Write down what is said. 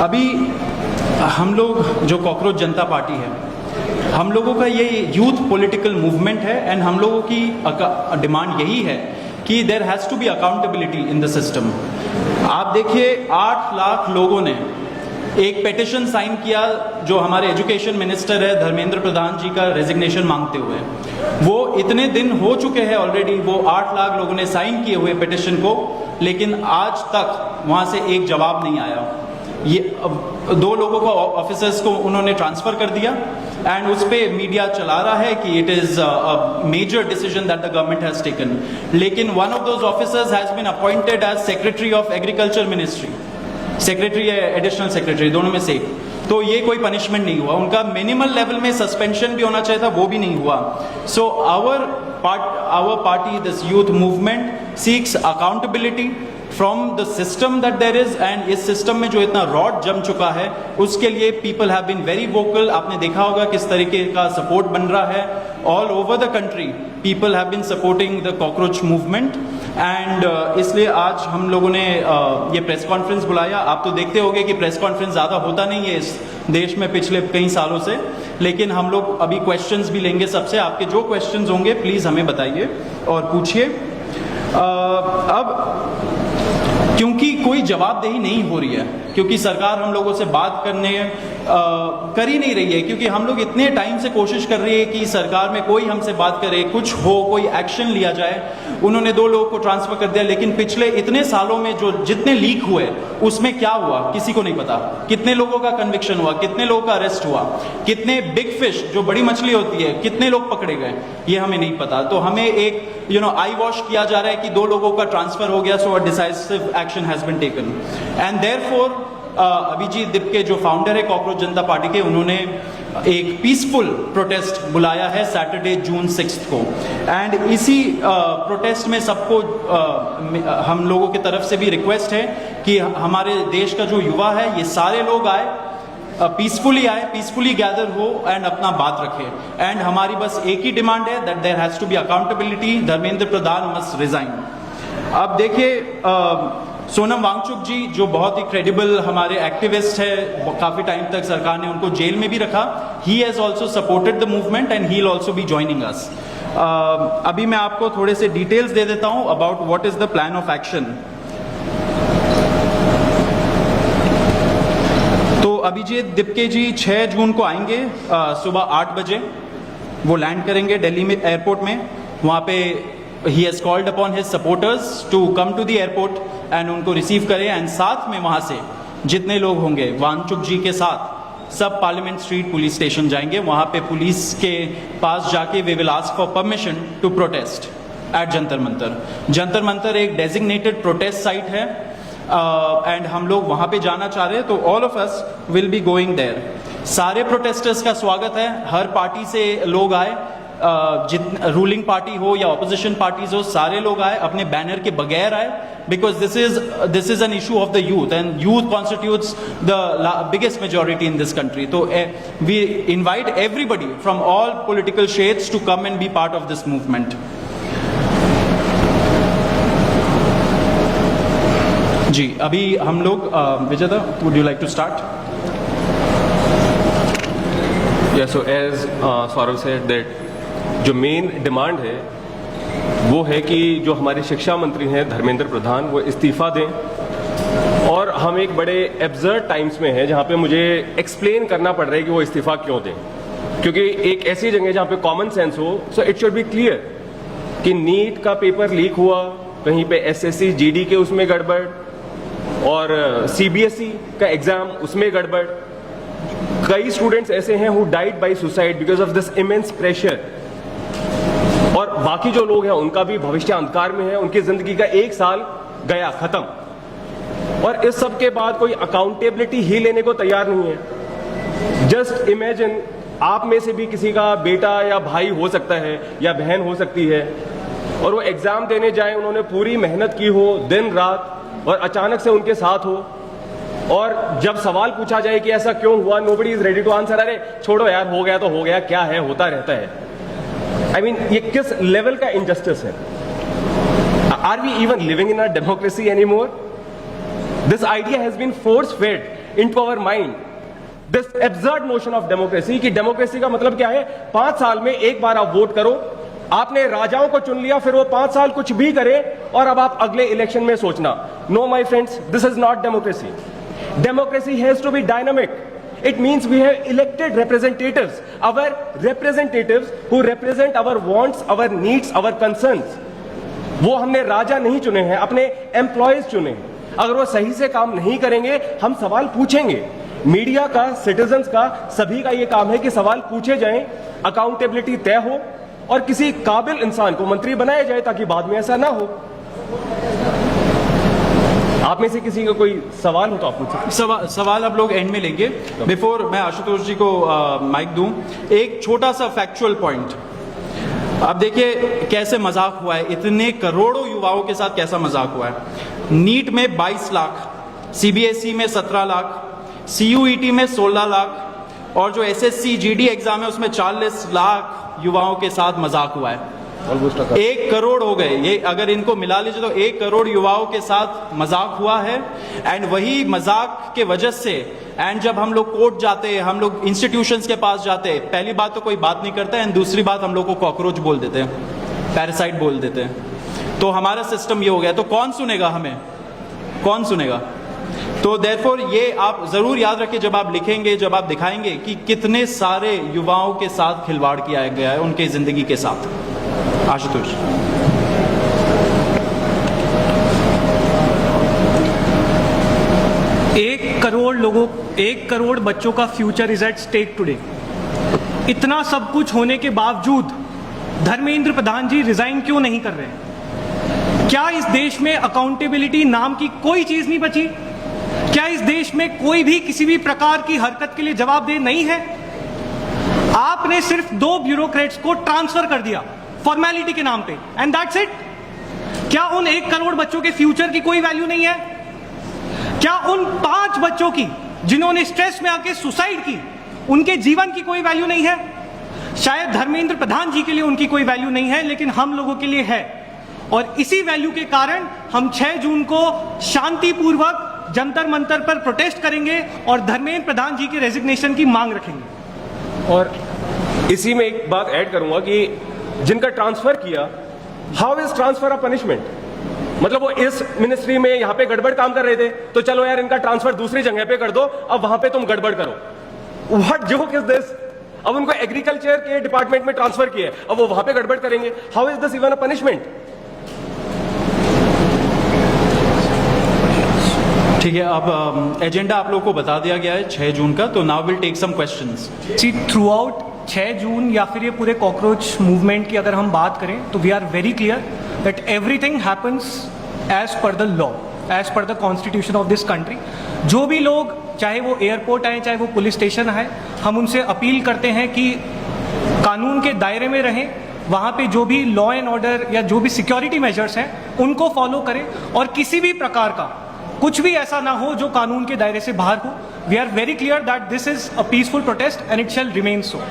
अभी हम लोग जो कॉकरोच जनता पार्टी है, हम लोगों का ये यूथ पॉलिटिकल मूवमेंट है एंड हम लोगों की डिमांड यही है कि there has to be accountability in the system. आप देखिए 8 लाख लोगों ने एक पेटिशन साइन किया जो हमारे एजुकेशन मिनिस्टर है धर्मेंद्र प्रधान जी का रेजिग्नेशन मांगते हुए। वो इतने दिन हो चुके हैं ऑलरेडी, वो 8 लाख लोगों ने साइन किए हुए पेटिशन को, लेकिन आज तक वहाँ से एक जवाब नहीं आया। ये 2 लोगों को ऑफिसर्स को उन्होंने ट्रांसफर कर दिया एंड उस पे मीडिया चला रहा है कि it is a major decision that the government has taken, लेकिन one of those officers has been appointed as secretary of agriculture ministry, secretary या एडिशनल सेक्रेटरी, दोनों में से। तो ये कोई पनिशमेंट नहीं हुआ, उनका मिनिमल लेवल में सस्पेंशन भी होना चाहिए था, वो भी नहीं हुआ। So our party, this youth movement seeks accountability from the system that there is, and इस सिस्टम में जो इतना रॉड जम चुका है उसके लिए people have been very vocal. आपने देखा होगा किस तरीके का सपोर्ट बन रहा है all over the country, people have been supporting the cockroach movement and इसलिए आज हम लोगों ने ये प्रेस कॉन्फ्रेंस बुलाया। आप तो देखते होंगे कि प्रेस कॉन्फ्रेंस ज़्यादा होता नहीं है इस देश में पिछले कई सालों से, लेकिन हम लोग अभी क्वेश्चंस भी लेंगे सबसे। आपके जो क्वेश्चंस होंगे प्लीज़ हमें बताइए और पूछिए। अब क्योंकि कोई जवाबदेही नहीं हो रही है, क्योंकि सरकार हम लोगों से बात कर ही नहीं रही है, क्योंकि हम लोग इतने टाइम से कोशिश कर रही है कि सरकार में कोई हमसे बात करे, कुछ हो, कोई एक्शन लिया जाए। उन्होंने 2 लोगों को ट्रांसफर कर दिया, लेकिन पिछले इतने सालों में जो जितने लीक हुए उसमें क्या हुआ किसी को नहीं पता। कितने लोगों का कन्विक्शन हुआ, कितने लोगों का अरेस्ट हुआ, कितने बिग फिश जो बड़ी मछली होती है कितने लोग पकड़े गए, ये हमें नहीं पता। तो हमें एक आई वॉश किया जा रहा है कि 2 लोगों का ट्रांसफर हो गया, so a decisive action has been taken and therefore Abhijit Dipke जो फाउंडर है कॉकरोच जनता पार्टी के, उन्होंने एक पीसफुल प्रोटेस्ट बुलाया है सैटरडे जून 6 को एंड इसी प्रोटेस्ट में सबको हम लोगों की तरफ से भी रिक्वेस्ट है कि हमारे देश का जो युवा है ये सारे लोग आए, पीसफुली आए, पीसफुली गैदर हो एंड अपना बात रखें। एंड हमारी बस एक ही डिमांड है that there has to be accountability, Dharmendra Pradhan must resign. अब देखिए सोनम वांगचुक जी जो बहुत ही क्रेडिबल हमारे एक्टिविस्ट है, काफी टाइम तक सरकार ने उनको जेल में भी रखा, he has also supported the movement and he will also be joining us. अभी मैं आपको थोड़े से डिटेल्स दे देता हूं about what is the plan of action. तो अभिजीत दिपके जी 6 जून को आएंगे सुबह 8 बजे, वो लैंड करेंगे दिल्ली में एयरपोर्ट में। वहाँ पे he has called upon his supporters to come to the airport and उनको रिसीव करें एंड साथ में वहाँ से जितने लोग होंगे वांगचुक जी के साथ सब पार्लियामेंट स्ट्रीट पुलिस स्टेशन जाएंगे। वहाँ पे पुलिस के पास जाके we will ask for permission to protest at Jantar Mantar. Jantar Mantar एक डेजिग्नेटेड प्रोटेस्ट साइट है एंड हम लोग वहाँ पे जाना चाह रहे हैं, तो all of us will be going there. सारे प्रोटेस्टर्स का स्वागत है, हर पार्टी से लोग आए, रूलिंग पार्टी हो या ऑपोजिशन पार्टीज हो, सारे लोग आए, अपने बैनर के बगैर आए, because this is an issue of the youth and youth constitutes the biggest majority in this country. तो we invite everybody from all political shades to come and be part of this movement. जी अभी हम लोग Vijeta, would you like to start? Yeah, so as Saurav said that जो main demand है वो है कि जो हमारे शिक्षा मंत्री हैं धर्मेंद्र प्रधान वो इस्तीफा दें, और हम एक बड़े एब्सर्ड टाइम्स में हैं जहाँ पे मुझे एक्सप्लेन करना पड़ रहा है कि वो इस्तीफा क्यों दें, क्योंकि एक ऐसी जगह जहाँ पे कॉमन सेंस हो, so it should be clear कि नीट का पेपर लीक हुआ, कहीं पे एसएससी जीडी के उसमें गड़बड़ और सीबीएसई का एग्जाम उसमें गड़बड़। कई स्टूडेंट्स ऐसे हैं who died by suicide because of this immense pressure, और बाकी जो लोग हैं उनका भी भविष्य अंधकार में है, उनकी जिंदगी का 1 साल गया खत्म, और इस सब के बाद कोई अकाउंटेबिलिटी ही लेने को तैयार नहीं है। जस्ट इमेजिन आप में से भी किसी का बेटा या भाई हो सकता है या बहन हो सकती है, और वो एग्जाम देने जाए, उन्होंने पूरी मेहनत की हो दिन रात, और अचानक से उनके साथ हो, और जब सवाल पूछा जाए कि ऐसा क्यों हुआ, nobody is ready to answer, अरे छोड़ो यार, हो गया तो हो गया, क्या है, होता रहता है। I mean, ये किस लेवल का इनजस्टिस है? Are we even living in a democracy anymore? This idea has been force-fed into our mind this absurd notion of democracy कि डेमोक्रेसी का मतलब क्या है, 5 साल में एक बार आप वोट करो, आपने राजाओं को चुन लिया, फिर वो 5 साल कुछ भी करे और अब आप अगले इलेक्शन में सोचना. No my friends, this is not democracy. Democracy has to be dynamic. It means we have elected representatives, our representatives who represent our wants, our needs, our concerns. वो हमने राजा नहीं चुने हैं, अपने एम्प्लॉयज चुने हैं. अगर वो सही से काम नहीं करेंगे, हम सवाल पूछेंगे. मीडिया का, सिटीजन्स का, सभी का ये काम है कि सवाल पूछे जाएं, अकाउंटेबिलिटी तय हो और किसी काबिल इंसान को मंत्री बनाया जाए ताकि बाद में ऐसा ना हो. आप में से किसी का कोई सवाल हो तो आप पूछें. सवाल आप लोग एंड में लेंगे. बिफोर मैं आशुतोष जी को माइक दूं, एक छोटा सा फैक्चुअल पॉइंट. अब देखिए कैसे मजाक हुआ है, इतने करोड़ों युवाओं के साथ कैसा मजाक हुआ है. नीट में 22 लाख, सीबीएसई में 17 लाख, सीयूईटी में 16 लाख और जो एसएससी जीडी एग्जाम है उसमें 40 लाख युवाओं के साथ मजाक हुआ है. 1 करोड़ हो गए ये, अगर इनको मिला लीजिए तो 1 करोड़ युवाओं के साथ मजाक हुआ है. एंड वही मजाक के वजह से, एंड जब हम लोग कोर्ट जाते हैं, हम लोग इंस्टीट्यूशंस के पास जाते हैं, पहली बात तो कोई बात नहीं करता है, एंड दूसरी बात हम लोग को कॉकरोच बोल देते हैं, पैरासाइट बोल देते हैं. तो हमारा सिस्टम ये हो गया. तो कौन सुनेगा हमें, कौन सुनेगा? तो देयरफॉर ये आप जरूर याद रखिए जब आप लिखेंगे, जब आप दिखाएंगे कि कितने सारे युवाओं के साथ खिलवाड़ किया गया है उनके जिंदगी के साथ. आशुतोष. 1 करोड़ लोगों, 1 करोड़ बच्चों का future is at stake today. इतना सब कुछ होने के बावजूद धर्मेंद्र प्रधान जी रिजाइन क्यों नहीं कर रहे? क्या इस देश में अकाउंटेबिलिटी नाम की कोई चीज नहीं बची? क्या इस देश में कोई भी किसी भी प्रकार की हरकत के लिए जवाबदेह नहीं है? आपने सिर्फ 2 ब्यूरोक्रेट्स को ट्रांसफर कर दिया फॉर्मेलिटी के नाम पे, एंड दैट्स इट. क्या उन 1 करोड़ बच्चों के फ्यूचर की कोई वैल्यू नहीं है? क्या उन 5 बच्चों की जिन्होंने स्ट्रेस में आके सुसाइड की, उनके जीवन की कोई वैल्यू नहीं है? शायद धर्मेंद्र प्रधान जी के लिए उनकी कोई वैल्यू नहीं है, लेकिन हम लोगों के लिए है. और इसी वैल्यू के कारण हम 6 जून को शांतिपूर्वक जंतर मंतर पर प्रोटेस्ट करेंगे और धर्मेंद्र प्रधान जी के रेजिग्नेशन की मांग रखेंगे. और इसी में एक बात ऐड करूंगा कि जिनका ट्रांसफर किया, how is transfer a punishment? मतलब वो इस मिनिस्ट्री में यहां पे गड़बड़ काम कर रहे थे, तो चलो यार इनका ट्रांसफर दूसरी जगह पे कर दो, अब वहां पे तुम गड़बड़ करो. What joke is this? अब उनको एग्रीकल्चर के डिपार्टमेंट में ट्रांसफर किया, अब वो वहां पे गड़बड़ करेंगे. How is this even a punishment? ठीक है, अब एजेंडा आप लोगों को बता दिया गया है 6 जून का. तो now will take some questions. See, throughout 6 June या फिर ये पूरे कॉकरोच मूवमेंट की अगर हम बात करें तो we are very clear that everything happens as per the law, as per the constitution of this country. जो भी लोग, चाहे वो एयरपोर्ट आए, चाहे वो पुलिस स्टेशन आए, हम उनसे अपील करते हैं कि कानून के दायरे में रहें. वहाँ पे जो भी लॉ एंड ऑर्डर या जो भी सिक्योरिटी मेजर्स हैं उनको फॉलो करें और किसी भी प्रकार का कुछ भी ऐसा ना हो जो कानून के दायरे से बाहर हो. We are very clear that this is a peaceful protest and it shall remain so.